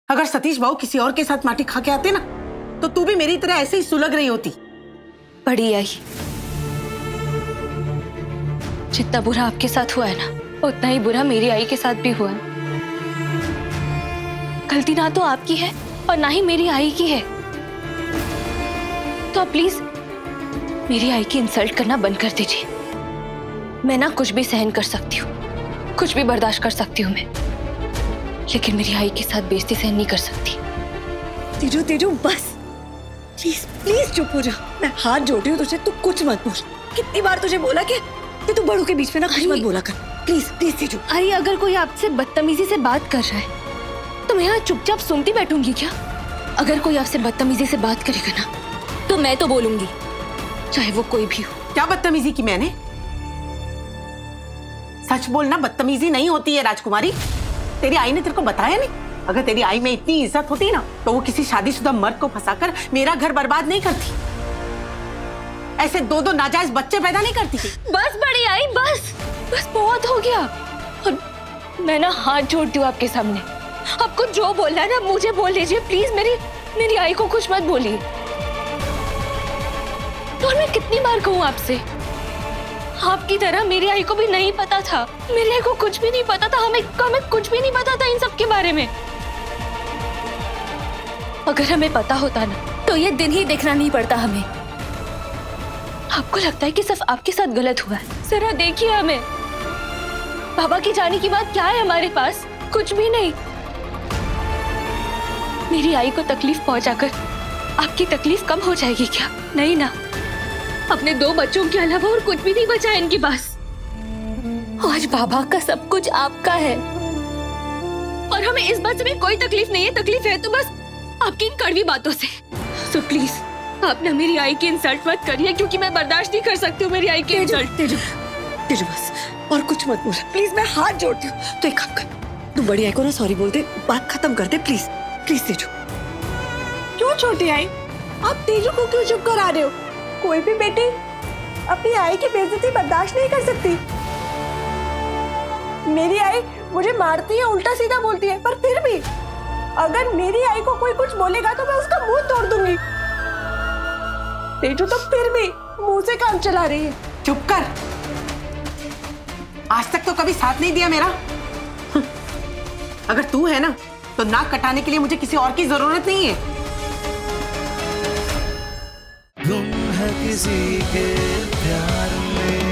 अगर सतीश बाबू किसी और के साथ माटी खा के आते ना तो तू भी मेरी तरह ऐसे ही सुलग रही होती। बड़ी आई, जितना बुरा आपके साथ हुआ है ना उतना ही बुरा मेरी आई के साथ भी हुआ है। गलती ना तो आपकी है और ना ही मेरी आई की है, तो प्लीज मेरी आई की इंसल्ट करना बंद कर दीजिए। मैं ना कुछ भी सहन कर सकती हूँ, कुछ भी बर्दाश्त कर सकती हूँ मैं, लेकिन मेरी आई के साथ बेइज्जती सहन नहीं कर सकती। तेजू तेजू बस, प्लीज प्लीज चुप हो जा। मैं हाथ जोड़ रही हूँ तुझे, तू कुछ मत बोल। कितनी बार तुझे बोला कि तू बड़ों के बीच में ना कुछ मत बोला कर। Please please Teju. अरे अगर कोई आपसे बदतमीजी से बात कर रहा है तो मैं यहाँ चुपचाप सुनती बैठूंगी क्या? अगर कोई आपसे बदतमीजी से बात करेगा ना तो मैं तो बोलूंगी, चाहे वो कोई भी हो। क्या बदतमीजी की मैंने? सच बोलना बदतमीजी नहीं होती है राजकुमारी। तेरी आई ने तेरे को बताया नहीं? अगर तेरी आई में इतनी इज्जत होती ना तो वो किसी शादीशुदा मर्द को फंसाकर मेरा घर बर्बाद नहीं करती, ऐसे दो दो नाजायज बच्चे पैदा नहीं करती थी। बस बड़ी आई, बस बस बहुत हो गया। और मैं ना हाथ जोड़ती हूँ आपके सामने, आपको जो बोलना है ना मुझे बोल लीजिए प्लीज। मेरी आई को कुछ मत बोलिए। और मैं कितनी बार कहूँ आपसे, आपकी तरह मेरी आई को भी नहीं पता था, मेरी आई को कुछ भी नहीं पता था, हमें कुछ भी नहीं पता था इन सब के बारे में। अगर हमें पता होता ना तो ये दिन ही देखना नहीं पड़ता हमें। आपको लगता है कि सिर्फ आपके साथ गलत हुआ है? जरा देखिए हमें, बाबा की जाने की बात क्या है हमारे पास? कुछ भी नहीं। मेरी आई को तकलीफ पहुंचाकर आपकी तकलीफ कम हो जाएगी क्या? नहीं ना, अपने 2 बच्चों के अलावा और कुछ भी नहीं बचा है इनके पास। आज बाबा का सब कुछ आपका है और हमें इस बात से भी कोई तकलीफ नहीं है। तकलीफ है तो बस आपकी इन कड़वी बातों से। सो प्लीज आप ना मेरी आई की इंसल्ट मत करिए, क्योंकि मैं बर्दाश्त नहीं कर सकती हूँ मेरी आई की इंसल्ट। तेजू तेजू बस, और कुछ मत बोल प्लीज। मैं हाथ जोड़ती हूँ। तो एक काम कर, तू बड़ी आई को ना सॉरी बोल दे, बात खत्म कर दे प्लीज प्लीज। तेजू क्यों छोटी आई, आप तेजू को क्यों चुप करा रहे हो? कोई भी बेटी अपनी आई की बेइज्जती बर्दाश्त नहीं कर सकती। मेरी आई मुझे मारती है, उल्टा सीधा बोलती है, पर फिर भी अगर मेरी आई को कोई कुछ बोलेगा तो मैं उसका मुंह तोड़ दूंगी। तेजू तो फिर भी मुंह से काम चला रही है। चुप कर, आज तक तो कभी साथ नहीं दिया मेरा। अगर तू है ना तो नाक कटाने के लिए मुझे किसी और की जरूरत नहीं है। गुम है किसी के प्यार में।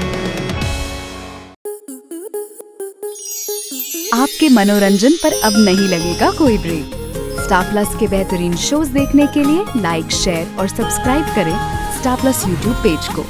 आपके मनोरंजन पर अब नहीं लगेगा कोई ब्रेक। स्टार प्लस के बेहतरीन शोज देखने के लिए लाइक, शेयर और सब्सक्राइब करें स्टार प्लस यूट्यूब पेज को।